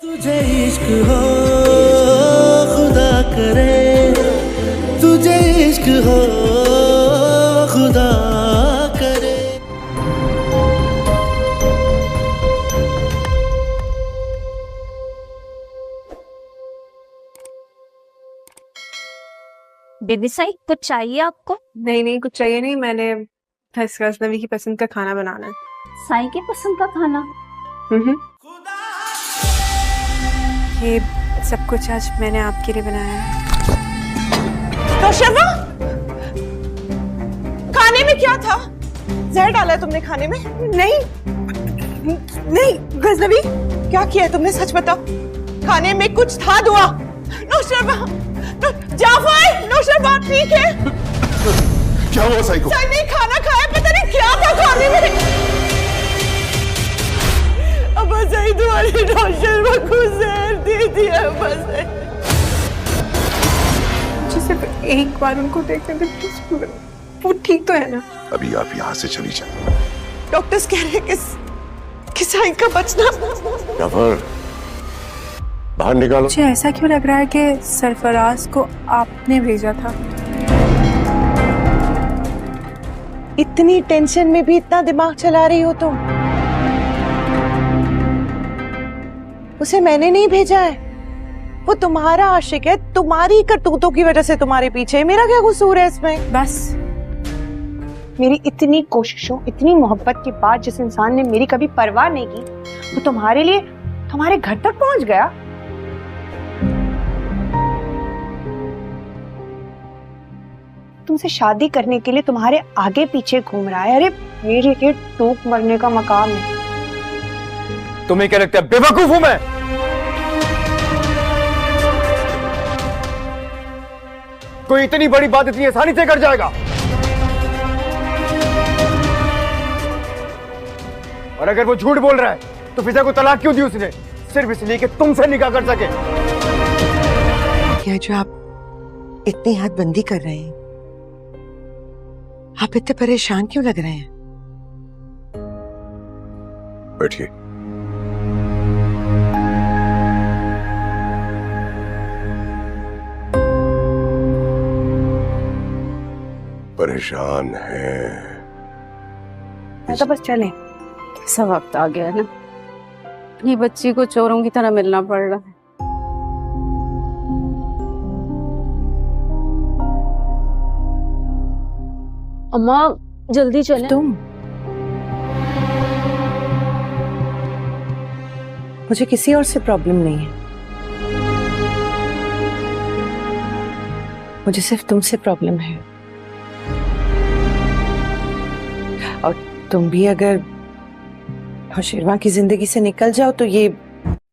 तुझे इश्क हो खुदा करे, तुझे इश्क हो खुदा करे। बेबी साई कुछ चाहिए आपको? नहीं कुछ चाहिए नहीं, मैंने गजनवी की पसंद का खाना बनाना है। साई की पसंद का खाना? ये सब कुछ आज मैंने आपके लिए बनाया है। नौशेरा, खाने में क्या था? जहर डाला है तुमने खाने में? नहीं गजनवी, क्या किया है तुमने? सच बताओ, खाने में कुछ था? दुआ नौशेरा, जाफर, नौशेरा ठीक है? क्या हुआ साई को? साई ने खाना खाया, पता नहीं क्या था खाने में। अब सही तुम्हारी नौशेरा को जहर दे दिया। बस मुझे सिर्फ एक बार उनको देखने दे प्लीज। वो ठीक तो है ना? अभी आप यहाँ से चली जाए। डॉक्टर्स कह रहे हैं कि साई का बचना। जाफर, बाहर निकालो। मुझे ऐसा क्यों लग रहा है कि सरफराज को आपने भेजा था? इतनी टेंशन में भी इतना दिमाग चला रही हो तुम? उसे मैंने नहीं भेजा है, वो तुम्हारा आशिक है, तुम्हारी करतूतों की वजह से तुम्हारे पीछे। मेरा क्या कसूर है इसमें? बस मेरी इतनी कोशिशों, इतनी मोहब्बत के बाद जिस इंसान ने मेरी कभी परवाह नहीं की, वो तुम्हारे लिए तुम्हारे घर तक पहुंच गया। तुमसे शादी करने के लिए तुम्हारे आगे पीछे घूम रहा है। अरे मेरे लिए टूक मरने का मकाम है। तुम्हें क्या लगता है बेवकूफ हूं मैं? कोई इतनी बड़ी बात इतनी आसानी से कर जाएगा? और अगर वो झूठ बोल रहा है तो फिजा को तलाक क्यों दी उसने? सिर्फ इसलिए कि तुमसे निकाह कर सके। क्या जो आप इतनी हदबंदी कर रहे हैं, आप इतने परेशान क्यों लग रहे हैं? बैठिए। परेशान है? तो बस चलें। कैसा वक्त आ गया ना, अपनी बच्ची को चोरों की तरह मिलना पड़ रहा है। अम्मा जल्दी चलें। तुम, मुझे किसी और से प्रॉब्लम नहीं है, मुझे सिर्फ तुमसे प्रॉब्लम है। और तुम भी अगर नौशेरवान की जिंदगी से निकल जाओ तो ये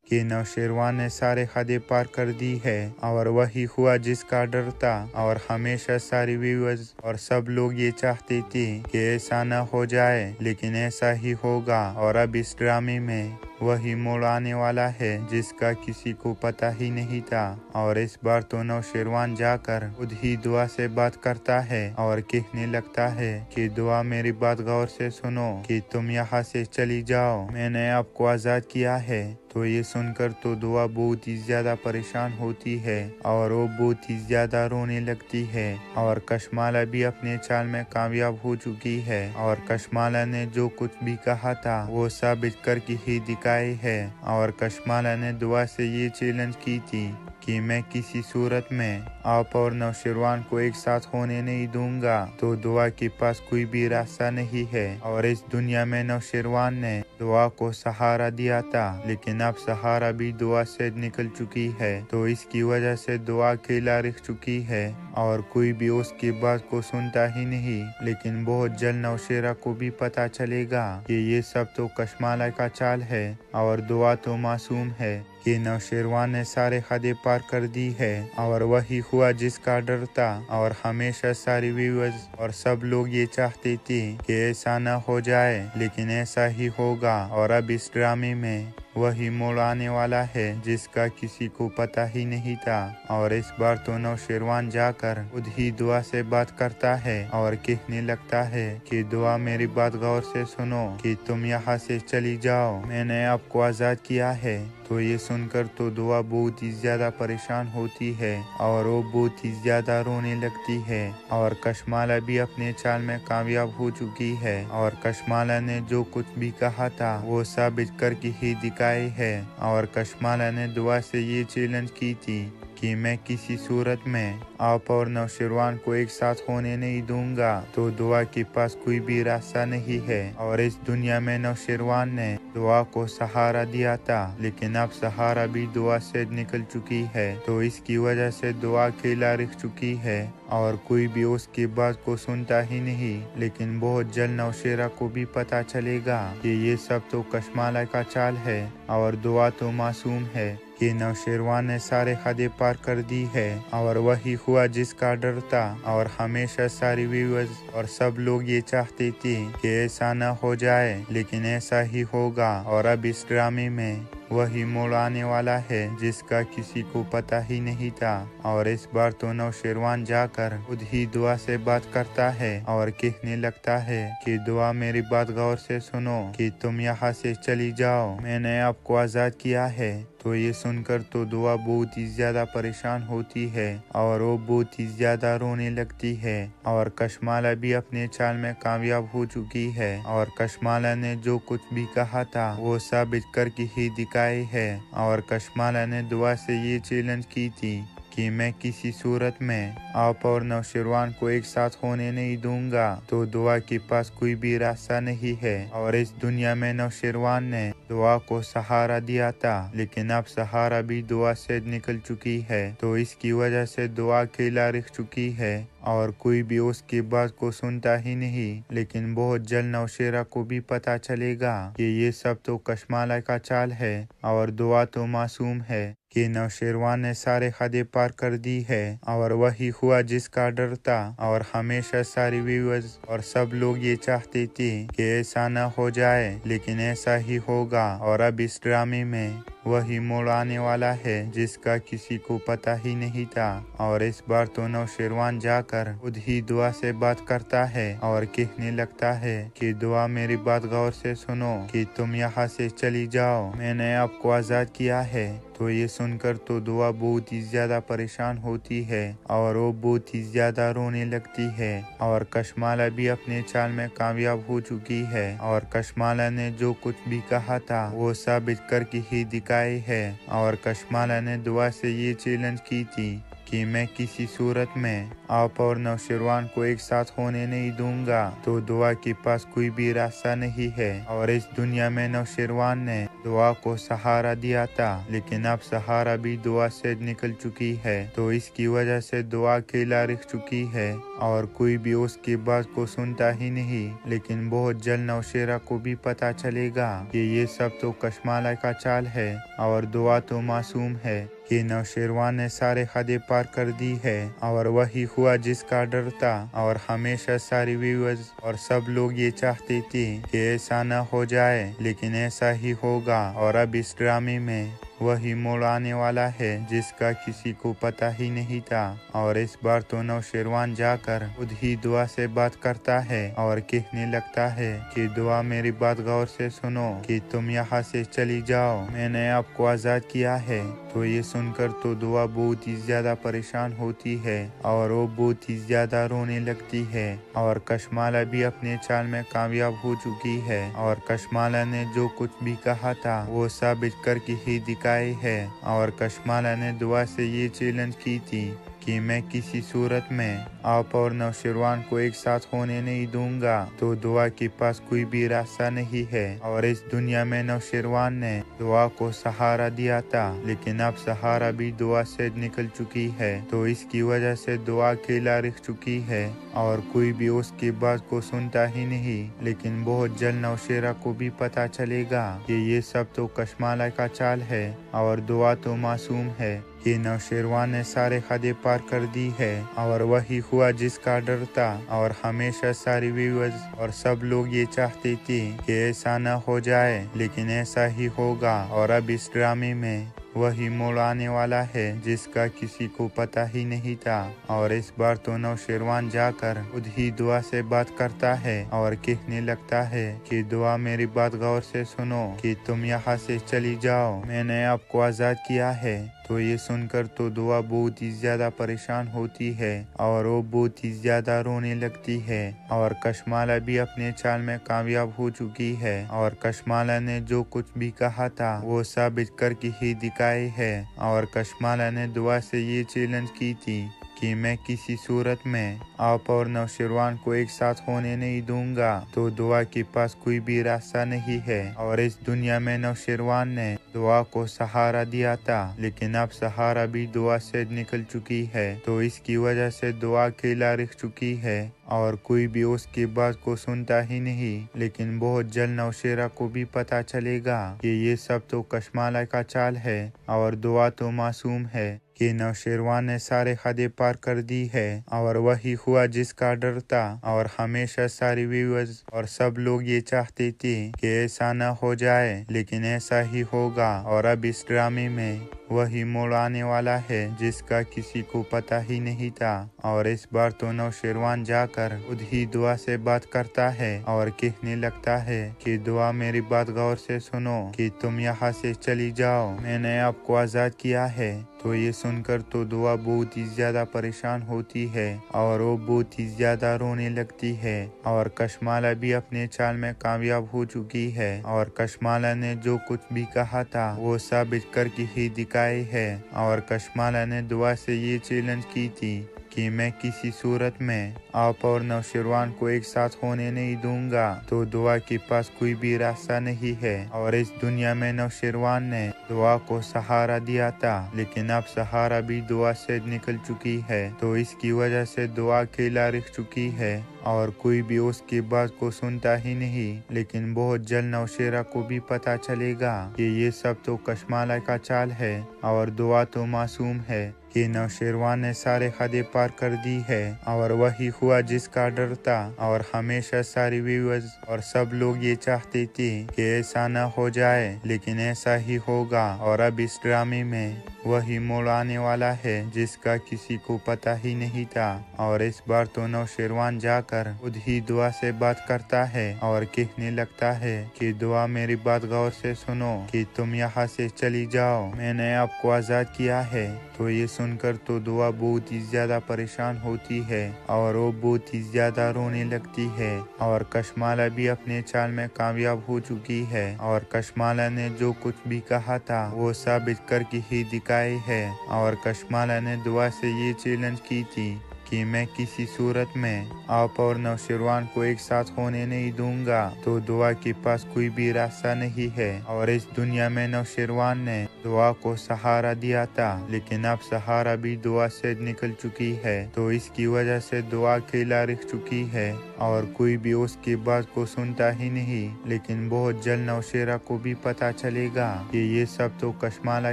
कि नौशेरवान ने सारे हदें पार कर दी है और वही हुआ जिसका डर था। और हमेशा सारी व्यूअर्स और सब लोग ये चाहते थे कि ऐसा न हो जाए, लेकिन ऐसा ही होगा। और अब इस ड्रामे में वही मोड़ आने वाला है जिसका किसी को पता ही नहीं था। और इस बार तो नौशेरवान जाकर खुद ही दुआ से बात करता है और कहने लगता है कि दुआ मेरी बात गौर से सुनो कि तुम यहाँ से चली जाओ, मैंने आपको आजाद किया है। तो ये सुनकर तो दुआ बहुत ही ज्यादा परेशान होती है और वो बहुत ही ज्यादा रोने लगती है। और कशमाला भी अपने चाल में कामयाब हो चुकी है और कशमाला ने जो कुछ भी कहा था वो साबित करके ही दिखाई है। और कशमाला ने दुआ से ये चैलेंज की थी कि मैं किसी सूरत में आप और नौशेरवान को एक साथ होने नहीं दूंगा। तो दुआ के पास कोई भी रास्ता नहीं है और इस दुनिया में नौशेरवान ने दुआ को सहारा दिया था, लेकिन अब सहारा भी दुआ से निकल चुकी है। तो इसकी वजह से दुआ अकेला रह चुकी है और कोई भी उसकी बात को सुनता ही नहीं। लेकिन बहुत जल्द नौशेरा को भी पता चलेगा कि ये सब तो कशमाला का चाल है और दुआ तो मासूम है कि नौशेरवान ने सारे हदें पार कर दी है और वही हुआ जिसका डर था। और हमेशा सारी व्यूअर्स और सब लोग ये चाहते थे कि ऐसा न हो जाए, लेकिन ऐसा ही होगा। और अब इस ड्रामे में वही मोड़ आने वाला है जिसका किसी को पता ही नहीं था। और इस बार तो नौशेरवान जाकर खुद ही दुआ से बात करता है और कहने लगता है कि दुआ मेरी बात गौर से सुनो कि तुम यहाँ से चली जाओ, मैंने आपको आज़ाद किया है। तो ये सुनकर तो दुआ बहुत ही ज्यादा परेशान होती है और वो बहुत ही ज्यादा रोने लगती है। और कशमाला भी अपने चाल में कामयाब हो चुकी है और कशमाला ने जो कुछ भी कहा था वो साबित करके ही दिखाई है। और कशमाला ने दुआ से ये चैलेंज की थी कि मैं किसी सूरत में आप और नौशेरवान को एक साथ होने नहीं दूंगा। तो दुआ के पास कोई भी रास्ता नहीं है और इस दुनिया में नौशेरवान ने दुआ को सहारा दिया था, लेकिन अब सहारा भी दुआ से निकल चुकी है। तो इसकी वजह से दुआ अकेला रह चुकी है और कोई भी उसकी बात को सुनता ही नहीं। लेकिन बहुत जल्द नौशेरा को भी पता चलेगा कि ये सब तो कशमाला का चाल है और दुआ तो मासूम है कि नौशेरवान ने सारे हदें पार कर दी है। और वही हुआ जिसका डर था और हमेशा सारी व्यूअर्स और सब लोग ये चाहते थे कि ऐसा न हो जाए, लेकिन ऐसा ही होगा। और अब इस ड्रामे में वही मोड़ आने वाला है जिसका किसी को पता ही नहीं था। और इस बार तो नौशेरवान जाकर खुद ही दुआ से बात करता है और कहने लगता है कि दुआ मेरी बात गौर से सुनो कि तुम यहाँ से चली जाओ, मैंने आपको आज़ाद किया है। तो ये सुनकर तो दुआ बहुत ही ज्यादा परेशान होती है और वो बहुत ही ज्यादा रोने लगती है। और कशमाला भी अपने चाल में कामयाब हो चुकी है और कशमाला ने जो कुछ भी कहा था वो साबित करके ही दिखाई है। और कशमाला ने दुआ से ये चैलेंज की थी कि मैं किसी सूरत में आप और नौशेरवान को एक साथ होने नहीं दूंगा। तो दुआ के पास कोई भी रास्ता नहीं है और इस दुनिया में नौशेरवान ने दुआ को सहारा दिया था, लेकिन अब सहारा भी दुआ से निकल चुकी है। तो इसकी वजह से दुआ अकेला रह चुकी है और कोई भी उसकी बात को सुनता ही नहीं। लेकिन बहुत जल्द नौशेरा को भी पता चलेगा कि ये सब तो कशमाला का चाल है और दुआ तो मासूम है कि नौशेरवान ने सारे हदें पार कर दी है। और वही हुआ जिसका डर था और हमेशा सारी व्यूअर्स और सब लोग ये चाहते थे कि ऐसा न हो जाए, लेकिन ऐसा ही होगा। और अब इस ड्रामे में वही मोड़ आने वाला है जिसका किसी को पता ही नहीं था। और इस बार तो नौशेरवान जाकर खुद ही दुआ से बात करता है और कहने लगता है कि दुआ मेरी बात गौर से सुनो कि तुम यहाँ से चली जाओ, मैंने आपको आज़ाद किया है। तो ये सुनकर तो दुआ बहुत ही ज्यादा परेशान होती है और वो बहुत ही ज्यादा रोने लगती है। और कशमाला भी अपने चाल में कामयाब हो चुकी है और कशमाला ने जो कुछ भी कहा था वो साबित करके ही दिखाई है। और कशमाला ने दुआ से ये चैलेंज की थी कि मैं किसी सूरत में आप और नौशेरवान को एक साथ होने नहीं दूंगा। तो दुआ के पास कोई भी रास्ता नहीं है और इस दुनिया में नौशेरवान ने दुआ को सहारा दिया था, लेकिन अब सहारा भी दुआ से निकल चुकी है। तो इसकी वजह से दुआ अकेला रह चुकी है और कोई भी उसकी बात को सुनता ही नहीं। लेकिन बहुत जल्द नौशेरा को भी पता चलेगा कि ये सब तो कशमाला का चाल है और दुआ तो मासूम है कि नौशेरवान ने सारे हदें पार कर दी है। और वही हुआ जिसका डर था और हमेशा सारी व्यूअर्स और सब लोग ये चाहते थे कि ऐसा न हो जाए, लेकिन ऐसा ही होगा। और अब इस ड्रामे में वही मोड़ आने वाला है जिसका किसी को पता ही नहीं था। और इस बार तो नौशेरवान जाकर खुद ही दुआ से बात करता है और कहने लगता है कि दुआ मेरी बात गौर से सुनो कि तुम यहाँ से चली जाओ, मैंने आपको आज़ाद किया है। तो ये सुनकर तो दुआ बहुत ही ज्यादा परेशान होती है और वो बहुत ही ज्यादा रोने लगती है। और कशमाला भी अपने चाल में कामयाब हो चुकी है और कशमाला ने जो कुछ भी कहा था वो साबित करके ही दिखाई है। और कशमाला ने दुआ से ये चैलेंज की थी कि मैं किसी सूरत में आप और नौशेरवान को एक साथ होने नहीं दूंगा। तो दुआ के पास कोई भी रास्ता नहीं है और इस दुनिया में नौशेरवान ने दुआ को सहारा दिया था, लेकिन अब सहारा भी दुआ से निकल चुकी है। तो इसकी वजह से दुआ अकेला रह चुकी है और कोई भी उसकी बात को सुनता ही नहीं। लेकिन बहुत जल्द नौशेरा को भी पता चलेगा कि ये सब तो कशमाला का चाल है और दुआ तो मासूम है कि नौशेरवान ने सारे हदें पार कर दी है और वही हुआ जिसका डर था। और हमेशा सारी व्यूअर्स और सब लोग ये चाहते थे कि ऐसा न हो जाए, लेकिन ऐसा ही होगा। और अब इस ड्रामे में वही मोड़ आने वाला है जिसका किसी को पता ही नहीं था। और इस बार तो नौशेरवान जाकर खुद ही दुआ से बात करता है और कहने लगता है कि दुआ मेरी बात गौर से सुनो कि तुम यहाँ से चली जाओ, मैंने आपको आज़ाद किया है। तो ये सुनकर तो दुआ बहुत ही ज्यादा परेशान होती है और वो बहुत ही ज्यादा रोने लगती है। और कशमाला भी अपने चाल में कामयाब हो चुकी है और कशमाला ने जो कुछ भी कहा था वो साबित करके ही दिखाए है। और कशमाला ने दुआ से ये चैलेंज की थी कि मैं किसी सूरत में आप और नौशेरवान को एक साथ होने नहीं दूंगा। तो दुआ के पास कोई भी रास्ता नहीं है और इस दुनिया में नौशेरवान ने दुआ को सहारा दिया था, लेकिन अब सहारा भी दुआ से निकल चुकी है। तो इसकी वजह से दुआ अकेला रह चुकी है और कोई भी उसकी बात को सुनता ही नहीं। लेकिन बहुत जल्द नौशेरा को भी पता चलेगा कि ये सब तो कशमाला का चाल है और दुआ तो मासूम है कि नौशेरवान ने सारे हदें पार कर दी है और वही हुआ जिसका डर था। और हमेशा सारे व्यूअर्स और सब लोग ये चाहते थे कि ऐसा न हो जाए, लेकिन ऐसा ही होगा। और अब इस ड्रामे में वही मोड़ आने वाला है जिसका किसी को पता ही नहीं था। और इस बार तो नौशेरवान जाकर खुद ही दुआ से बात करता है और कहने लगता है कि दुआ मेरी बात गौर से सुनो कि तुम यहाँ से चली जाओ, मैंने आपको आज़ाद किया है। तो ये सुनकर तो दुआ बहुत ही ज्यादा परेशान होती है और वो बहुत ही ज्यादा रोने लगती है। और कशमाला भी अपने चाल में कामयाब हो चुकी है और कशमाला ने जो कुछ भी कहा था वो साबित करके ही दिखाए है। और कशमाला ने दुआ से ये चैलेंज की थी कि मैं किसी सूरत में आप और नौशेरवान को एक साथ होने नहीं दूंगा। तो दुआ के पास कोई भी रास्ता नहीं है और इस दुनिया में नौशेरवान ने दुआ को सहारा दिया था, लेकिन अब सहारा भी दुआ से निकल चुकी है। तो इसकी वजह से दुआ अकेला रह चुकी है और कोई भी उसकी बात को सुनता ही नहीं। लेकिन बहुत जल्द नौशेरा को भी पता चलेगा कि ये सब तो कशमाला का चाल है और दुआ तो मासूम है कि नौशेरवान ने सारे हदें पार कर दी है और वही हुआ जिसका डर था। और हमेशा सारी व्यूअर्स और सब लोग ये चाहते थे कि ऐसा न हो जाए, लेकिन ऐसा ही होगा। और अब इस ड्रामे में वही मोड़ आने वाला है जिसका किसी को पता ही नहीं था। और इस बार तो नौशेरवान जाकर खुद ही दुआ से बात करता है और कहने लगता है कि दुआ मेरी बात गौर से सुनो कि तुम यहाँ से चली जाओ, मैंने आपको आज़ाद किया है। तो ये सुनकर तो दुआ बहुत ही ज्यादा परेशान होती है और वो बहुत ही ज्यादा रोने लगती है। और कशमाला भी अपने चाल में कामयाब हो चुकी है और कशमाला ने जो कुछ भी कहा था वो साबित करके ही दिखाए है। और कशमाला ने दुआ से ये चैलेंज की थी कि मैं किसी सूरत में आप और नौशेरवान को एक साथ होने नहीं दूंगा। तो दुआ के पास कोई भी रास्ता नहीं है और इस दुनिया में नौशेरवान ने दुआ को सहारा दिया था, लेकिन अब सहारा भी दुआ से निकल चुकी है। तो इसकी वजह से दुआ अकेला रह चुकी है और कोई भी उसकी बात को सुनता ही नहीं। लेकिन बहुत जल्द नौशेरा को भी पता चलेगा कि ये सब तो कशमाला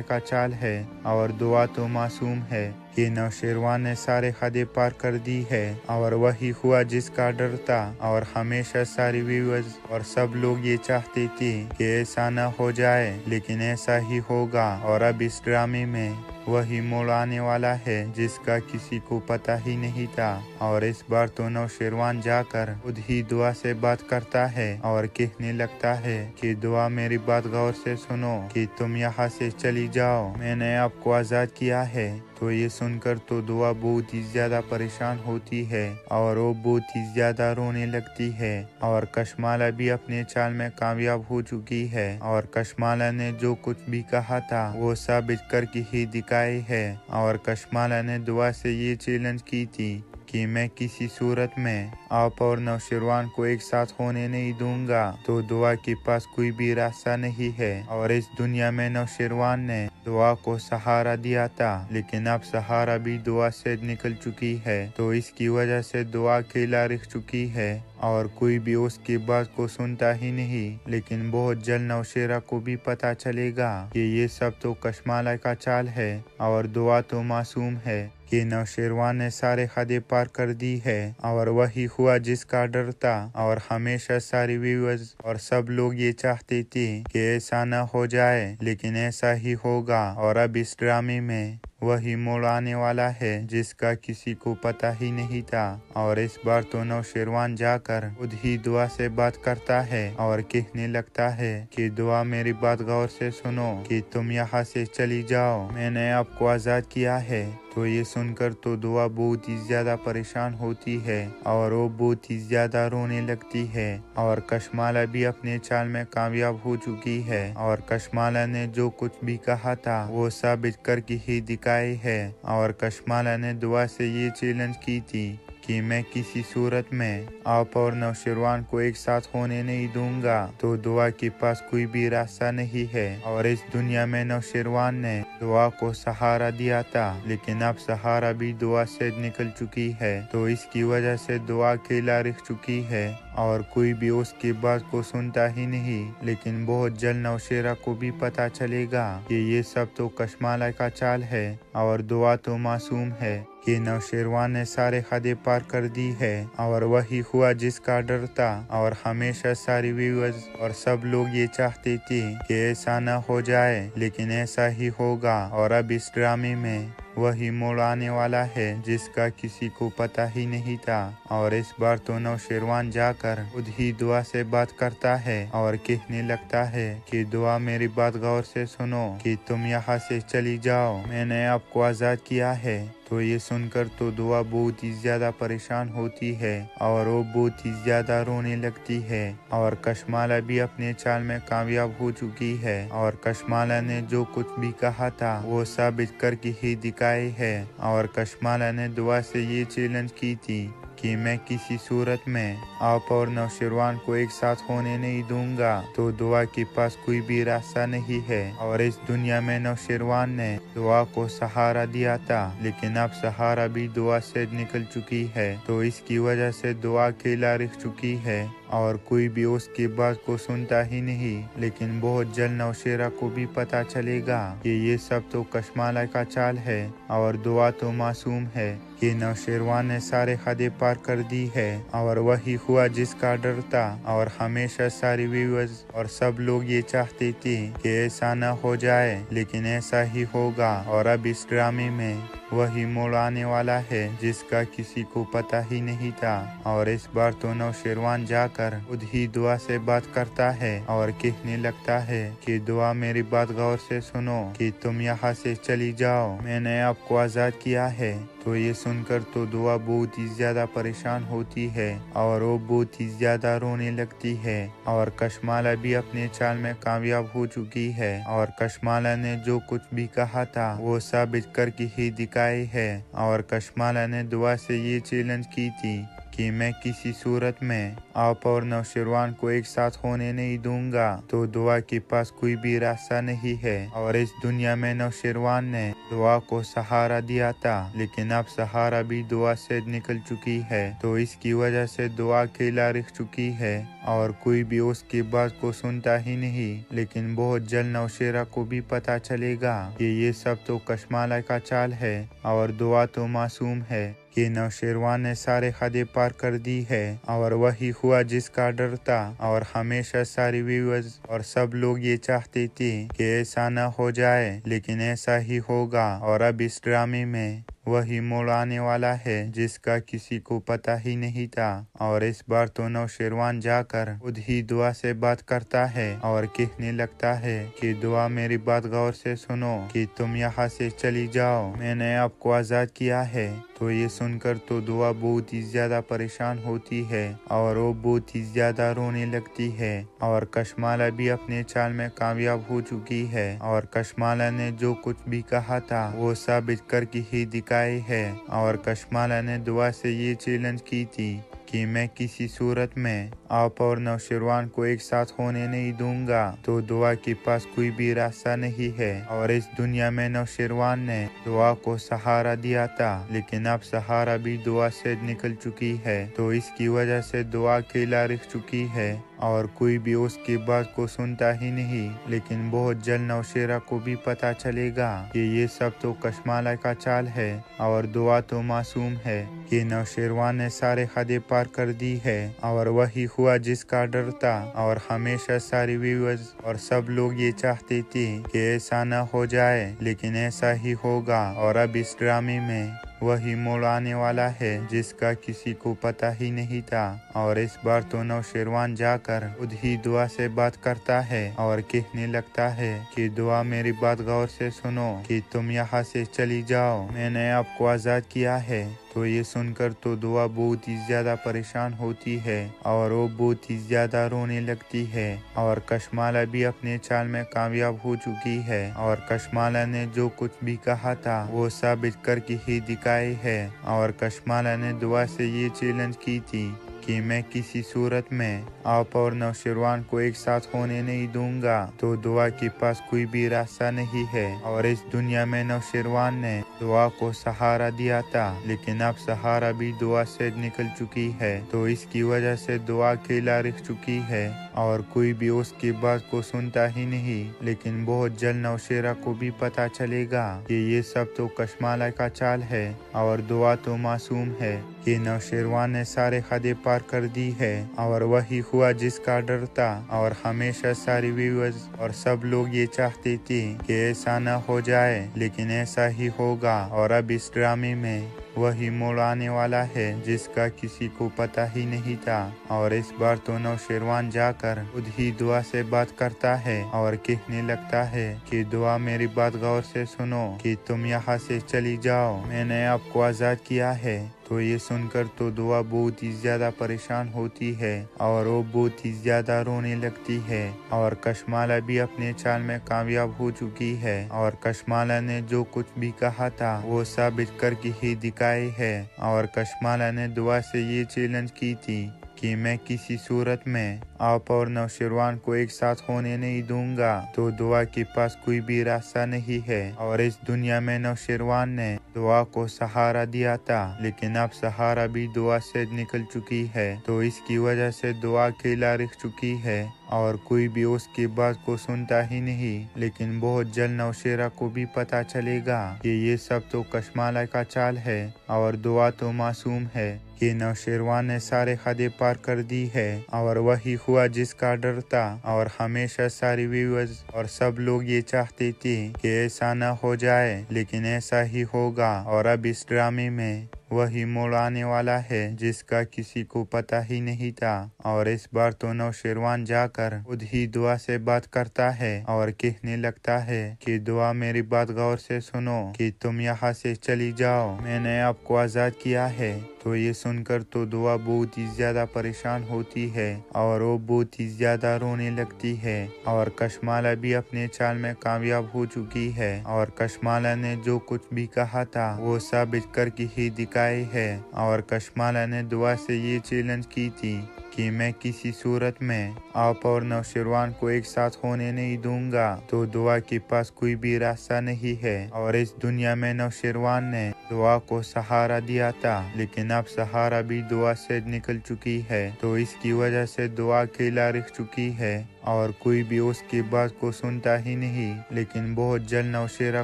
का चाल है और दुआ तो मासूम है कि नौशेरवान ने सारे हदें पार कर दी है और वही हुआ जिसका डर था। और हमेशा सारे व्यूअर्स और सब लोग ये चाहते थे कि ऐसा न हो जाए, लेकिन ऐसा ही होगा। और अब इस ड्रामे में वही मोड़ आने वाला है जिसका किसी को पता ही नहीं था। और इस बार तो नौशेरवान जाकर खुद ही दुआ से बात करता है और कहने लगता है कि दुआ मेरी बात गौर से सुनो कि तुम यहाँ से चली जाओ, मैंने आपको आज़ाद किया है। तो ये सुनकर तो दुआ बहुत ही ज्यादा परेशान होती है और वो बहुत ही ज्यादा रोने लगती है। और कशमाला भी अपने चाल में कामयाब हो चुकी है और कशमाला ने जो कुछ भी कहा था वो साबित करके ही दिखाए है। और कशमाला ने दुआ से ये चैलेंज की थी कि मैं किसी सूरत में आप और नौशेरवान को एक साथ होने नहीं दूंगा, तो दुआ के पास कोई भी रास्ता नहीं है। और इस दुनिया में नौशेरवान ने दुआ को सहारा दिया था, लेकिन अब सहारा भी दुआ से निकल चुकी है, तो इसकी वजह से दुआ अकेला रह चुकी है और कोई भी उसकी बात को सुनता ही नहीं। लेकिन बहुत जल्द नौशेरा को भी पता चलेगा कि ये सब तो कशमाला का चाल है और दुआ तो मासूम है, कि नौशेरवान ने सारे हदें पार कर दी है और वही हुआ जिसका डर था। और हमेशा सारी व्यूअर्स और सब लोग ये चाहते थे कि ऐसा न हो जाए, लेकिन ऐसा ही होगा। और अब इस ड्रामे में वही मोड़ आने वाला है जिसका किसी को पता ही नहीं था। और इस बार तो नौशेरवान जाकर खुद ही दुआ से बात करता है और कहने लगता है कि दुआ मेरी बात गौर से सुनो, कि तुम यहाँ से चली जाओ, मैंने आपको आज़ाद किया है। तो ये सुनकर तो दुआ बहुत ही ज्यादा परेशान होती है और वो बहुत ही ज्यादा रोने लगती है। और कशमाला भी अपने चाल में कामयाब हो चुकी है और कशमाला ने जो कुछ भी कहा था वो साबित करके ही दिखाई है। और कशमाला ने दुआ से ये चैलेंज की थी कि मैं किसी सूरत में आप और नौशेरवान को एक साथ होने नहीं दूंगा, तो दुआ के पास कोई भी रास्ता नहीं है। और इस दुनिया में नौशेरवान ने दुआ को सहारा दिया था, लेकिन अब सहारा भी दुआ से निकल चुकी है, तो इसकी वजह से दुआ अकेला रह चुकी है और कोई भी उसकी बात को सुनता ही नहीं। लेकिन बहुत जल्द नौशेरा को भी पता चलेगा कि ये सब तो कशमाला का चाल है और दुआ तो मासूम है, कि नौशेरवान ने सारे हदें पार कर दी है और वही हुआ जिसका डर था। और हमेशा सारी व्यूअर्स और सब लोग ये चाहते थे कि ऐसा न हो जाए, लेकिन ऐसा ही होगा। और अब इस ड्रामे में वही मोड़ आने वाला है जिसका किसी को पता ही नहीं था। और इस बार तो नौशेरवान जाकर खुद ही दुआ से बात करता है और कहने लगता है कि दुआ मेरी बात गौर से सुनो, कि तुम यहाँ से चली जाओ, मैंने आपको आज़ाद किया है। तो ये सुनकर तो दुआ बहुत ही ज्यादा परेशान होती है और वो बहुत ही ज्यादा रोने लगती है। और कशमाला भी अपने चाल में कामयाब हो चुकी है और कशमाला ने जो कुछ भी कहा था वो साबित करके ही दिखाई है। और कशमाला ने दुआ से ये चैलेंज की थी कि मैं किसी सूरत में आप और नौशेरवान को एक साथ होने नहीं दूंगा, तो दुआ के पास कोई भी रास्ता नहीं है। और इस दुनिया में नौशेरवान ने दुआ को सहारा दिया था, लेकिन अब सहारा भी दुआ से निकल चुकी है, तो इसकी वजह से दुआ अकेला रह चुकी है और कोई भी उसकी बात को सुनता ही नहीं। लेकिन बहुत जल्द नौशेरा को भी पता चलेगा कि ये सब तो कशमाला का चाल है और दुआ तो मासूम है, कि नौशेरवान ने सारे हदें पार कर दी है और वही हुआ जिसका डर था। और हमेशा सारी व्यूअर्स और सब लोग ये चाहते थे कि ऐसा न हो जाए, लेकिन ऐसा ही होगा। और अब इस ड्रामे में वही मोड़ आने वाला है जिसका किसी को पता ही नहीं था। और इस बार तो नौशेरवान जाकर खुद ही दुआ से बात करता है और कहने लगता है कि दुआ मेरी बात गौर से सुनो, कि तुम यहाँ से चली जाओ, मैंने आपको आज़ाद किया है। तो ये सुनकर तो दुआ बहुत ही ज्यादा परेशान होती है और वो बहुत ही ज्यादा रोने लगती है। और कशमाला भी अपने चाल में कामयाब हो चुकी है और कशमाला ने जो कुछ भी कहा था वो साबित करके ही दिखाई है। और कशमाला ने दुआ से ये चैलेंज की थी कि मैं किसी सूरत में आप और नौशेरवान को एक साथ होने नहीं दूंगा, तो दुआ के पास कोई भी रास्ता नहीं है। और इस दुनिया में नौशेरवान ने दुआ को सहारा दिया था, लेकिन अब सहारा भी दुआ से निकल चुकी है, तो इसकी वजह से दुआ अकेला रह चुकी है और कोई भी उसकी बात को सुनता ही नहीं। लेकिन बहुत जल्द नौशेरा को भी पता चलेगा कि ये सब तो कशमाला का चाल है और दुआ तो मासूम है, कि नौशेरवान ने सारे हदें पार कर दी है और वही हुआ जिसका डर था। और हमेशा सारी व्यूअर्स और सब लोग ये चाहते थे कि ऐसा न हो जाए, लेकिन ऐसा ही होगा। और अब इस ड्रामे में वही मोड़ आने वाला है जिसका किसी को पता ही नहीं था। और इस बार तो नौशेरवान जाकर खुद ही दुआ से बात करता है और कहने लगता है कि दुआ मेरी बात गौर से सुनो, कि तुम यहाँ से चली जाओ, मैंने आपको आज़ाद किया है। तो ये सुनकर तो दुआ बहुत ही ज्यादा परेशान होती है और वो बहुत ही ज्यादा रोने लगती है। और कशमाला भी अपने चाल में कामयाब हो चुकी है और कशमाला ने जो कुछ भी कहा था वो साबित करके ही दिखा दिखाई है। और कशमाला ने दुआ से ये चैलेंज की थी कि मैं किसी सूरत में आप और नौशेरवान को एक साथ होने नहीं दूंगा। तो दुआ के पास कोई भी रास्ता नहीं है। और इस दुनिया में नौशेरवान ने दुआ को सहारा दिया था, लेकिन अब सहारा भी दुआ से निकल चुकी है। तो इसकी वजह से दुआ अकेला रह चुकी है और कोई भी उसकी बात को सुनता ही नहीं। लेकिन बहुत जल्द नौशेरा को भी पता चलेगा कि ये सब तो कशमाला का चाल है और दुआ तो मासूम है कि नौशेरवान ने सारे हदें पार कर दी है। और वही हुआ जिसका डर था। और हमेशा सारे व्यूअर्स और सब लोग ये चाहते थे कि ऐसा न हो जाए, लेकिन ऐसा ही होगा। और अब इस ड्रामे में वही मोड़ आने वाला है जिसका किसी को पता ही नहीं था। और इस बार तो नौशेरवान जाकर खुद ही दुआ से बात करता है और कहने लगता है कि दुआ मेरी बात गौर से सुनो कि तुम यहाँ से चली जाओ, मैंने आपको आजाद किया है। तो ये सुनकर तो दुआ बहुत ही ज्यादा परेशान होती है और वो बहुत ही ज्यादा रोने लगती है। और कशमाला भी अपने चाल में कामयाब हो चुकी है और कशमाला ने जो कुछ भी कहा था वो साबित करके ही दिखाई है। और कशमाला ने दुआ से ये चैलेंज की थी कि मैं किसी सूरत में आप और नौशेरवान को एक साथ होने नहीं दूंगा। तो दुआ के पास कोई भी रास्ता नहीं है। और इस दुनिया में नौशेरवान ने दुआ को सहारा दिया था, लेकिन अब सहारा भी दुआ से निकल चुकी है। तो इसकी वजह से दुआ अकेला रह चुकी है और कोई भी उसकी बात को सुनता ही नहीं। लेकिन बहुत जल्द नौशेरा को भी पता चलेगा कि ये सब तो कशमाला का चाल है और दुआ तो मासूम है कि नौशेरवान ने सारे हदें पार कर दी है। और वही हुआ जिसका डर था। और हमेशा सारे व्यूअर्स और सब लोग ये चाहते थे कि ऐसा न हो जाए, लेकिन ऐसा ही होगा। और अब इस ड्रामे में वही मोड़ आने वाला है जिसका किसी को पता ही नहीं था। और इस बार तो नौशेरवान जाकर खुद ही दुआ से बात करता है और कहने लगता है कि दुआ मेरी बात गौर से सुनो कि तुम यहाँ से चली जाओ, मैंने आपको आजाद किया है। तो ये सुनकर तो दुआ बहुत ही ज्यादा परेशान होती है और वो बहुत ही ज्यादा रोने लगती है। और कशमाला भी अपने चाल में कामयाब हो चुकी है और कशमाला ने जो कुछ भी कहा था वो साबित करके ही दिखाई है। और कशमाला ने दुआ से ये चैलेंज की थी कि मैं किसी सूरत में आप और नौशेरवान को एक साथ होने नहीं दूंगा। तो दुआ के पास कोई भी रास्ता नहीं है। और इस दुनिया में नौशेरवान ने दुआ को सहारा दिया था, लेकिन अब सहारा भी दुआ से निकल चुकी है। तो इसकी वजह से दुआ अकेला रह चुकी है और कोई भी उसकी बात को सुनता ही नहीं। लेकिन बहुत जल्द नौशेरा को भी पता चलेगा कि ये सब तो कशमाला का चाल है और दुआ तो मासूम है कि नौशेरवान ने सारे हदें पार कर दी है। और वही हुआ जिसका डर था। और हमेशा सारे व्यूअर्स और सब लोग ये चाहते थे कि ऐसा न हो जाए, लेकिन ऐसा ही होगा। और अब इस ड्रामे में वही मोड़ आने वाला है जिसका किसी को पता ही नहीं था। और इस बार तो नौशेरवान जाकर खुद ही दुआ से बात करता है और कहने लगता है कि दुआ मेरी बात गौर से सुनो कि तुम यहाँ से चली जाओ, मैंने आपको आजाद किया है। तो ये सुनकर तो दुआ बहुत ही ज्यादा परेशान होती है और वो बहुत ही ज्यादा रोने लगती है। और कशमाला भी अपने चाल में कामयाब हो चुकी है और कशमाला ने जो कुछ भी कहा था वो साबित करके ही दिखाई है। और कशमाला ने दुआ से ये चैलेंज की थी कि मैं किसी सूरत में आप और नौशेरवान को एक साथ होने नहीं दूंगा। तो दुआ के पास कोई भी रास्ता नहीं है। और इस दुनिया में नौशेरवान ने दुआ को सहारा दिया था, लेकिन अब सहारा भी दुआ से निकल चुकी है। तो इसकी वजह से दुआ अकेला रह चुकी है और कोई भी उसकी बात को सुनता ही नहीं। लेकिन बहुत जल्द नौशेरा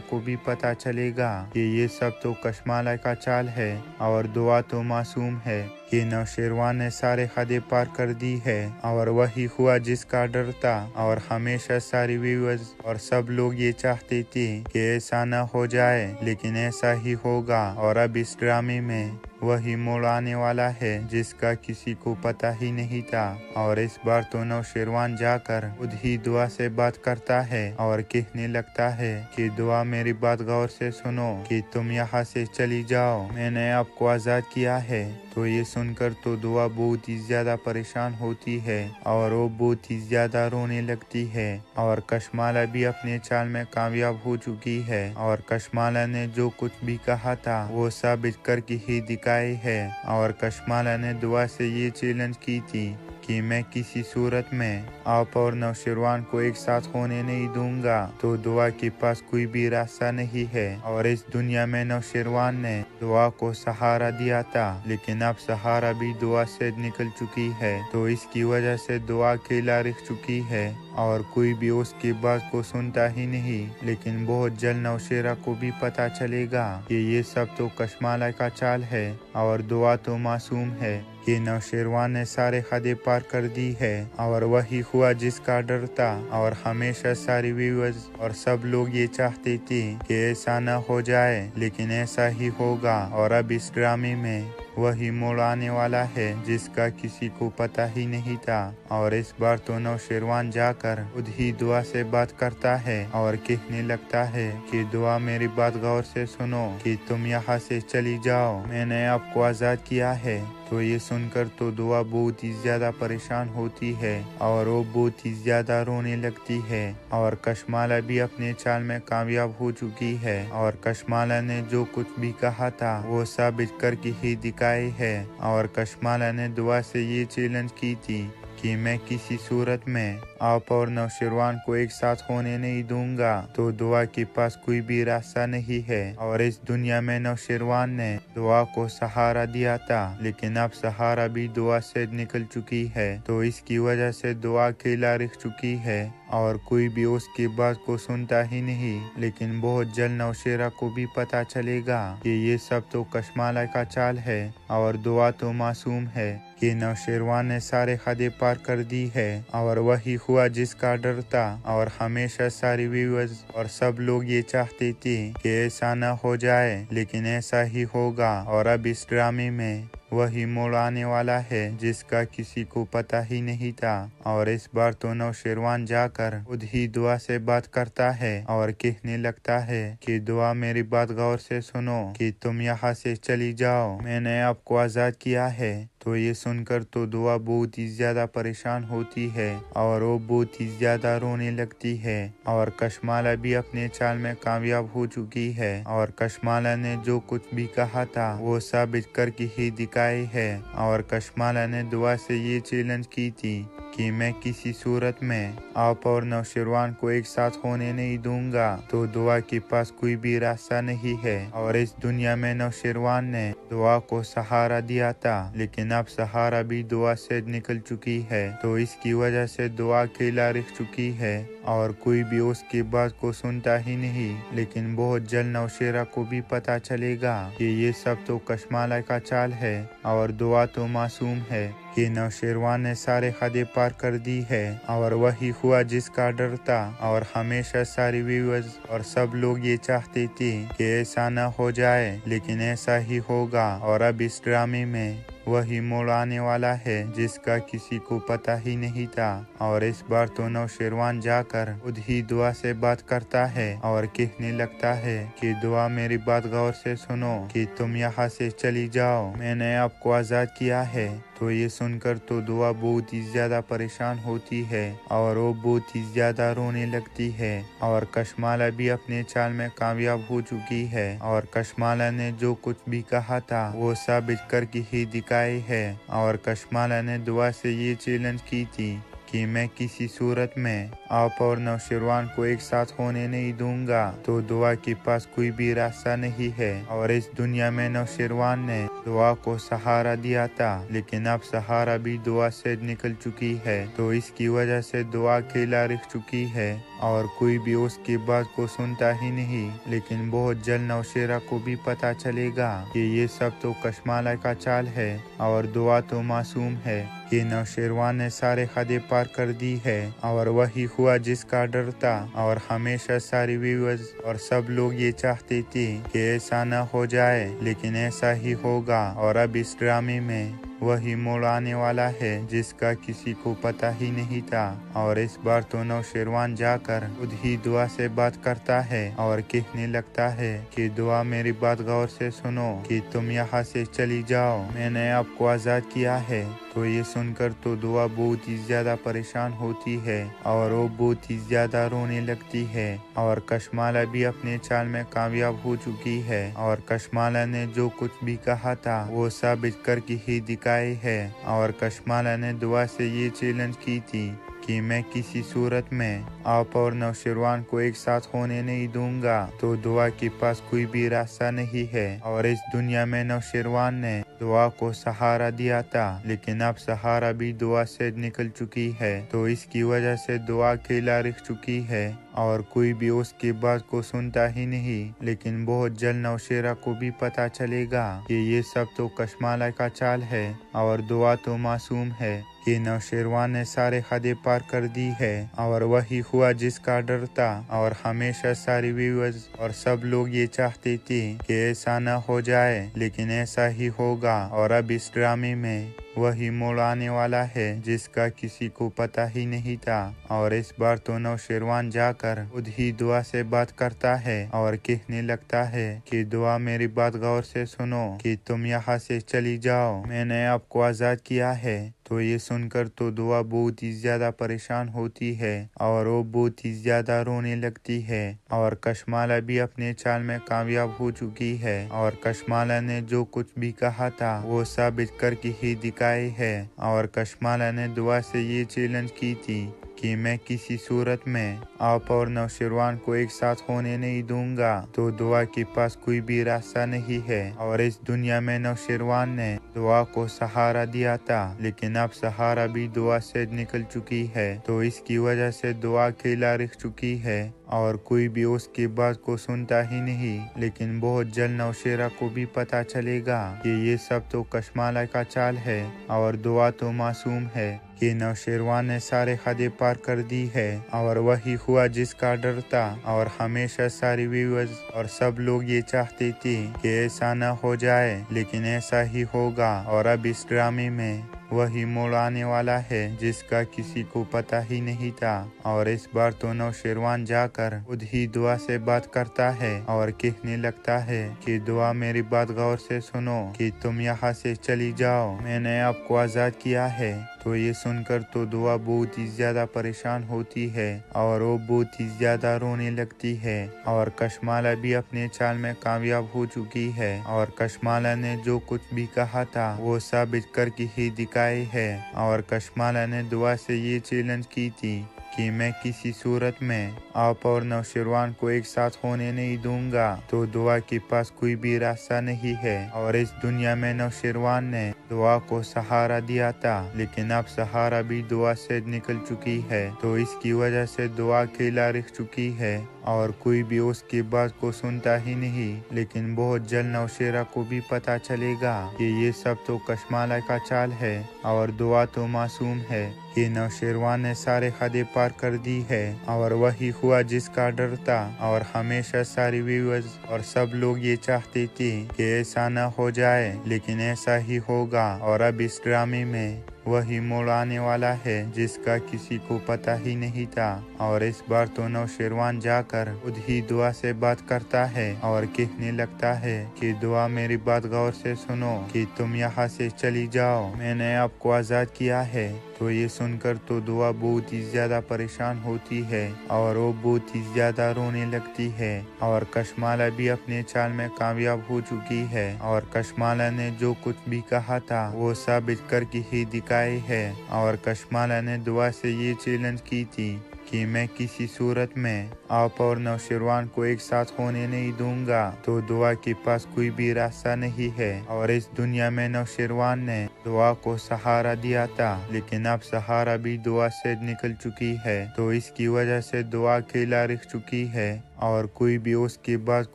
को भी पता चलेगा कि ये सब तो कशमाला का चाल है और दुआ तो मासूम है कि नौशेरवान ने सारे हदें पार कर दी है। और वही हुआ जिसका डर था। और हमेशा सारे व्यूअर्स और सब लोग ये चाहते थे कि ऐसा न हो जाए, लेकिन ऐसा ही होगा। और अब इस ड्रामे में वही मोड़ आने वाला है जिसका किसी को पता ही नहीं था। और इस बार तो नौशेरवान जाकर खुद ही दुआ से बात करता है और कहने लगता है कि दुआ मेरी बात गौर से सुनो कि तुम यहाँ से चली जाओ, मैंने आपको आजाद किया है। तो तो ये सुनकर तो दुआ बहुत ही ज्यादा परेशान होती है और वो बहुत ही ज्यादा रोने लगती है। और कशमाला भी अपने चाल में कामयाब हो चुकी है और कशमाला ने जो कुछ भी कहा था वो साबित करके ही दिखाई है। और कशमाला ने दुआ से ये चैलेंज की थी कि मैं किसी सूरत में आप और नौशेरवान को एक साथ होने नहीं दूंगा। तो दुआ के पास कोई भी रास्ता नहीं है और इस दुनिया में नौशेरवान ने दुआ को सहारा दिया था, लेकिन अब सहारा भी दुआ से निकल चुकी है। तो इसकी वजह से दुआ अकेला रह चुकी है और कोई भी उसकी बात को सुनता ही नहीं। लेकिन बहुत जल्द नौशेरा को भी पता चलेगा कि ये सब तो कशमाला का चाल है और दुआ तो मासूम है कि नौशेरवान ने सारे हदें पार कर दी है और वही हुआ जिसका डर था। और हमेशा सारी व्यूअर्स और सब लोग ये चाहते थे कि ऐसा न हो जाए, लेकिन ऐसा ही होगा। और अब इस ड्रामे में वही मोड़ आने वाला है जिसका किसी को पता ही नहीं था। और इस बार तो नौशेरवान जाकर खुद ही दुआ से बात करता है और कहने लगता है कि दुआ मेरी बात गौर से सुनो कि तुम यहाँ से चली जाओ, मैंने आपको आजाद किया है। तो ये सुनकर तो दुआ बहुत ही ज्यादा परेशान होती है और वो बहुत ही ज्यादा रोने लगती है। और कशमाला भी अपने चाल में कामयाब हो चुकी है और कशमाला ने जो कुछ भी कहा था वो साबित करके ही दिखाई है। और कशमाला ने दुआ से ये चैलेंज की थी कि मैं किसी सूरत में आप और नौशेरवान को एक साथ होने नहीं दूंगा। तो दुआ के पास कोई भी रास्ता नहीं है और इस दुनिया में नौशेरवान ने दुआ को सहारा दिया था, लेकिन अब सहारा भी दुआ से निकल चुकी है। तो इसकी वजह से दुआ अकेला रह चुकी है और कोई भी उसकी बात को सुनता ही नहीं। लेकिन बहुत जल्द नौशेरा को भी पता चलेगा कि ये सब तो कशमाला का चाल है और दुआ तो मासूम है कि नौशेरवान ने सारे हदें पार कर दी है और वही हुआ जिसका डर था। और हमेशा सारी व्यूअर्स और सब लोग ये चाहते थे कि ऐसा न हो जाए, लेकिन ऐसा ही होगा। और अब इस ड्रामे में वही मोड़ आने वाला है जिसका किसी को पता ही नहीं था। और इस बार तो नौशेरवान जाकर खुद ही दुआ से बात करता है और कहने लगता है कि दुआ मेरी बात गौर से सुनो कि तुम यहाँ से चली जाओ, मैंने आपको आजाद किया है। तो ये सुनकर तो दुआ बहुत ही ज्यादा परेशान होती है और वो बहुत ही ज्यादा रोने लगती है। और कशमाला भी अपने चाल में कामयाब हो चुकी है और कशमाला ने जो कुछ भी कहा था वो साबित करके ही दिखाई है। और कशमाला ने दुआ से ये चैलेंज की थी कि मैं किसी सूरत में आप और नौशेरवान को एक साथ होने नहीं दूंगा। तो दुआ के पास कोई भी रास्ता नहीं है और इस दुनिया में नौशेरवान ने दुआ को सहारा दिया था, लेकिन अब सहारा भी दुआ से निकल चुकी है। तो इसकी वजह से दुआ अकेला रह चुकी है और कोई भी उसकी बात को सुनता ही नहीं। लेकिन बहुत जल्द नौशेरा को भी पता चलेगा कि ये सब तो कशमाला का चाल है और दुआ तो मासूम है कि नौशेरवान ने सारे हदें पार कर दी है और वही हुआ जिसका डर था। और हमेशा सारी व्यूअर्स और सब लोग ये चाहते थे कि ऐसा न हो जाए, लेकिन ऐसा ही होगा। और अब इस ड्रामे में वही मोड़ आने वाला है जिसका किसी को पता ही नहीं था। और इस बार तो नौशेरवान जाकर खुद ही दुआ से बात करता है और कहने लगता है कि दुआ मेरी बात गौर से सुनो कि तुम यहाँ से चली जाओ, मैंने आपको आजाद किया है। तो ये सुनकर तो दुआ बहुत ही ज्यादा परेशान होती है और वो बहुत ही ज्यादा रोने लगती है। और कशमाला भी अपने चाल में कामयाब हो चुकी है और कशमाला ने जो कुछ भी कहा था वो साबित करके ही दिखाई है। और कशमाला ने दुआ से ये चैलेंज की थी कि मैं किसी सूरत में आप और नौशेरवान को एक साथ होने नहीं दूंगा। तो दुआ के पास कोई भी रास्ता नहीं है और इस दुनिया में नौशेरवान ने दुआ को सहारा दिया था, लेकिन अब सहारा भी दुआ से निकल चुकी है। तो इसकी वजह से दुआ अकेला रह चुकी है और कोई भी उसकी बात को सुनता ही नहीं। लेकिन बहुत जल्द नौशेरा को भी पता चलेगा कि ये सब तो कशमाला का चाल है और दुआ तो मासूम है कि नौशेरवान ने सारे हदें पार कर दी है और वही हुआ जिसका डर था। और हमेशा सारी व्यूअर्स और सब लोग ये चाहते थे कि ऐसा न हो जाए, लेकिन ऐसा ही होगा। और अब इस ड्रामे में वही मोड़ आने वाला है जिसका किसी को पता ही नहीं था। और इस बार तो नौशेरवान जाकर खुद ही दुआ से बात करता है और कहने लगता है कि दुआ मेरी बात गौर से सुनो कि तुम यहाँ से चली जाओ, मैंने आपको आजाद किया है। तो ये सुनकर तो दुआ बहुत ही ज्यादा परेशान होती है और वो बहुत ही ज्यादा रोने लगती है। और कशमाला भी अपने चाल में कामयाब हो चुकी है और कशमाला ने जो कुछ भी कहा था वो साबित करके ही दिखाए है। और कशमाला ने दुआ से ये चैलेंज की थी कि मैं किसी सूरत में आप और नौशेरवान को एक साथ होने नहीं दूंगा। तो दुआ के पास कोई भी रास्ता नहीं है और इस दुनिया में नौशेरवान ने दुआ को सहारा दिया था, लेकिन अब सहारा भी दुआ से निकल चुकी है। तो इसकी वजह से दुआ अकेला रह चुकी है और कोई भी उसकी बात को सुनता ही नहीं। लेकिन बहुत जल्द नौशेरा को भी पता चलेगा कि ये सब तो कशमाला का चाल है और दुआ तो मासूम है कि नौशेरवान ने सारे हदें पार कर दी है और वही हुआ जिसका डर था। और हमेशा सारी व्यूअर्स और सब लोग ये चाहते थे कि ऐसा न हो जाए, लेकिन ऐसा ही होगा। और अब इस ड्रामे में वही मोड़ आने वाला है जिसका किसी को पता ही नहीं था। और इस बार तो नौशेरवान जाकर खुद ही दुआ से बात करता है और कहने लगता है कि दुआ मेरी बात गौर से सुनो कि तुम यहाँ से चली जाओ, मैंने आपको आजाद किया है। तो ये सुनकर तो दुआ बहुत ही ज्यादा परेशान होती है और वो बहुत ही ज्यादा रोने लगती है। और कशमाला भी अपने चाल में कामयाब हो चुकी है और कशमाला ने जो कुछ भी कहा था वो साबित करके ही दिखाए है। और कशमाला ने दुआ से ये चैलेंज की थी कि मैं किसी सूरत में आप और नौशेरवान को एक साथ होने नहीं दूंगा। तो दुआ के पास कोई भी रास्ता नहीं है और इस दुनिया में नौशेरवान ने दुआ को सहारा दिया था, लेकिन अब सहारा भी दुआ से निकल चुकी है। तो इसकी वजह से दुआ अकेला रह चुकी है और कोई भी उसकी बात को सुनता ही नहीं। लेकिन बहुत जल्द नौशेरा को भी पता चलेगा कि ये सब तो कशमाला का चाल है और दुआ तो मासूम है कि नौशेरवान ने सारे हदें पार कर दी है। और वही हुआ जिसका डर था। और हमेशा सारी व्यूअर्स और सब लोग ये चाहते थे कि ऐसा न हो जाए, लेकिन ऐसा ही होगा। और अब इस ड्रामे में वही मोड़ आने वाला है जिसका किसी को पता ही नहीं था। और इस बार तो नौशेरवान जाकर खुद ही दुआ से बात करता है और कहने लगता है कि दुआ मेरी बात गौर से सुनो कि तुम यहाँ से चली जाओ, मैंने आपको आजाद किया है। तो ये सुनकर तो दुआ बहुत ही ज्यादा परेशान होती है और वो बहुत ही ज्यादा रोने लगती है। और कशमाला भी अपने चाल में कामयाब हो चुकी है और कशमाला ने जो कुछ भी कहा था वो साबित करके ही दिखाए है। और कशमाला ने दुआ से ये चैलेंज की थी कि मैं किसी सूरत में आप और नौशेरवान को एक साथ होने नहीं दूंगा। तो दुआ के पास कोई भी रास्ता नहीं है और इस दुनिया में नौशेरवान ने दुआ को सहारा दिया था, लेकिन अब सहारा भी दुआ से निकल चुकी है। तो इसकी वजह से दुआ अकेला रह चुकी है और कोई भी उसकी बात को सुनता ही नहीं। लेकिन बहुत जल्द नौशेरा को भी पता चलेगा कि ये सब तो कशमाला का चाल है और दुआ तो मासूम है कि नौशेरवान ने सारे हदें पार कर दी है और वही हुआ जिसका डर था। और हमेशा सारी व्यूअर्स और सब लोग ये चाहते थे कि ऐसा न हो जाए, लेकिन ऐसा ही होगा। और अब इस ड्रामे में वही मोड़ आने वाला है जिसका किसी को पता ही नहीं था। और इस बार तो नौशेरवान जाकर खुद ही दुआ से बात करता है और कहने लगता है कि दुआ मेरी बात गौर से सुनो कि तुम यहाँ से चली जाओ, मैंने आपको आजाद किया है। तो ये सुनकर तो दुआ बहुत ही ज्यादा परेशान होती है और वो बहुत ही ज्यादा रोने लगती है। और कशमाला भी अपने चाल में कामयाब हो चुकी है और कशमाला ने जो कुछ भी कहा था वो साबित करके ही दिखाए है। और कशमाला ने दुआ से ये चैलेंज की थी कि मैं किसी सूरत में आप और नौशेरवान को एक साथ होने नहीं दूंगा। तो दुआ के पास कोई भी रास्ता नहीं है और इस दुनिया में नौशेरवान ने दुआ को सहारा दिया था, लेकिन अब सहारा भी दुआ से निकल चुकी है। तो इसकी वजह से दुआ अकेला रह चुकी है और कोई भी उसकी बात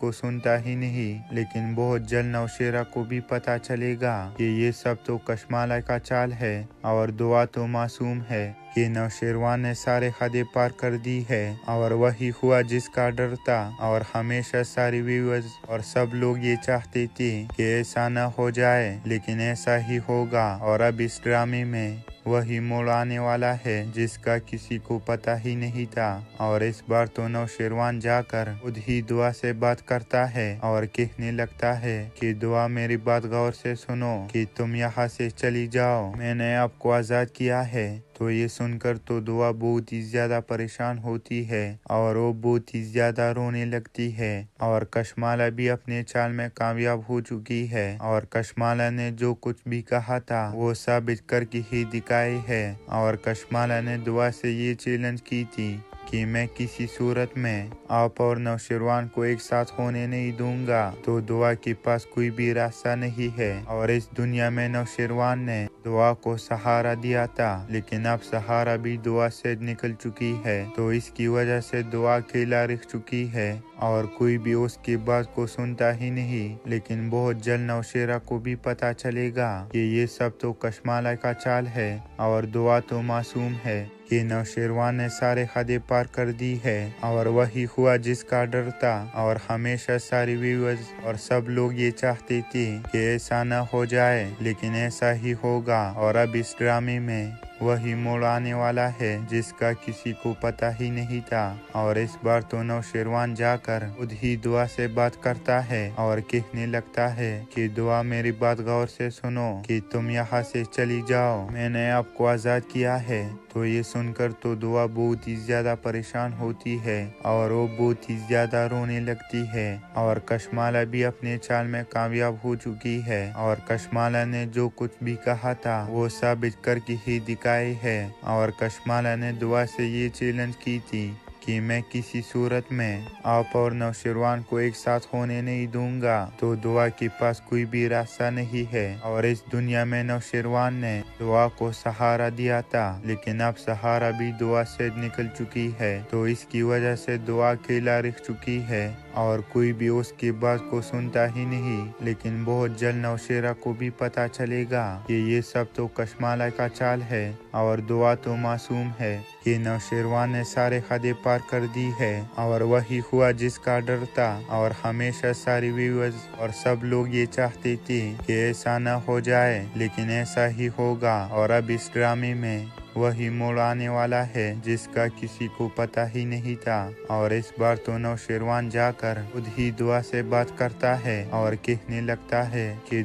को सुनता ही नहीं। लेकिन बहुत जल्द नौशेरा को भी पता चलेगा कि ये सब तो कशमाला का चाल है और दुआ तो मासूम है कि नौशेरवान ने सारे हदें पार कर दी है और वही हुआ जिसका डर था। और हमेशा सारी व्यूअर्स और सब लोग ये चाहते थे कि ऐसा न हो जाए, लेकिन ऐसा ही होगा। और अब इस ड्रामे में वही मोड़ आने वाला है जिसका किसी को पता ही नहीं था। और इस बार तो नौशेरवान जाकर खुद ही दुआ से बात करता है और कहने लगता है कि दुआ मेरी बात गौर से सुनो कि तुम यहाँ से चली जाओ, मैंने आपको आजाद किया है। तो ये सुनकर तो दुआ बहुत ही ज्यादा परेशान होती है और वो बहुत ही ज्यादा रोने लगती है। और कशमाला भी अपने चाल में कामयाब हो चुकी है और कशमाला ने जो कुछ भी कहा था वो साबित करके ही दिखाई है। और कशमाला ने दुआ से ये चैलेंज की थी कि मैं किसी सूरत में आप और नौशेरवान को एक साथ होने नहीं दूंगा। तो दुआ के पास कोई भी रास्ता नहीं है और इस दुनिया में नौशेरवान ने दुआ को सहारा दिया था, लेकिन अब सहारा भी दुआ से निकल चुकी है। तो इसकी वजह से दुआ अकेला रह चुकी है और कोई भी उसकी बात को सुनता ही नहीं। लेकिन बहुत जल्द नौशेरा को भी पता चलेगा कि ये सब तो कशमाला का चाल है और दुआ तो मासूम है कि नौशेरवान ने सारे हदें पार कर दी है और वही हुआ जिसका डर था। और हमेशा सारी व्यूअर्स और सब लोग ये चाहते थे कि ऐसा न हो जाए, लेकिन ऐसा ही होगा। और अब इस ड्रामे में वही मोड़ आने वाला है जिसका किसी को पता ही नहीं था। और इस बार तो नौशेरवान जाकर खुद ही दुआ से बात करता है और कहने लगता है कि दुआ मेरी बात गौर से सुनो कि तुम यहाँ से चली जाओ, मैंने आपको आजाद किया है। तो ये सुनकर तो दुआ बहुत ही ज्यादा परेशान होती है और वो बहुत ही ज्यादा रोने लगती है। और कशमाला भी अपने चाल में कामयाब हो चुकी है और कशमाला ने जो कुछ भी कहा था वो साबित करके ही दिखाई है। और कशमाला ने दुआ से ये चैलेंज की थी कि मैं किसी सूरत में आप और नौशेरवान को एक साथ होने नहीं दूंगा। तो दुआ के पास कोई भी रास्ता नहीं है और इस दुनिया में नौशेरवान ने दुआ को सहारा दिया था, लेकिन अब सहारा भी दुआ से निकल चुकी है। तो इसकी वजह से दुआ अकेला रह चुकी है और कोई भी उसकी बात को सुनता ही नहीं। लेकिन बहुत जल्द नौशेरा को भी पता चलेगा कि ये सब तो कशमाला का चाल है और दुआ तो मासूम है कि नौशेरवान ने सारे हदें पार कर दी है और वही हुआ जिसका डर था। और हमेशा सारी व्यूअर्स और सब लोग ये चाहते थे कि ऐसा न हो जाए, लेकिन ऐसा ही होगा। और अब इस ड्रामे में वही मोड़ आने वाला है जिसका किसी को पता ही नहीं था। और इस बार तो नौशेरवान जाकर खुद ही दुआ से बात करता है और कहने लगता है कि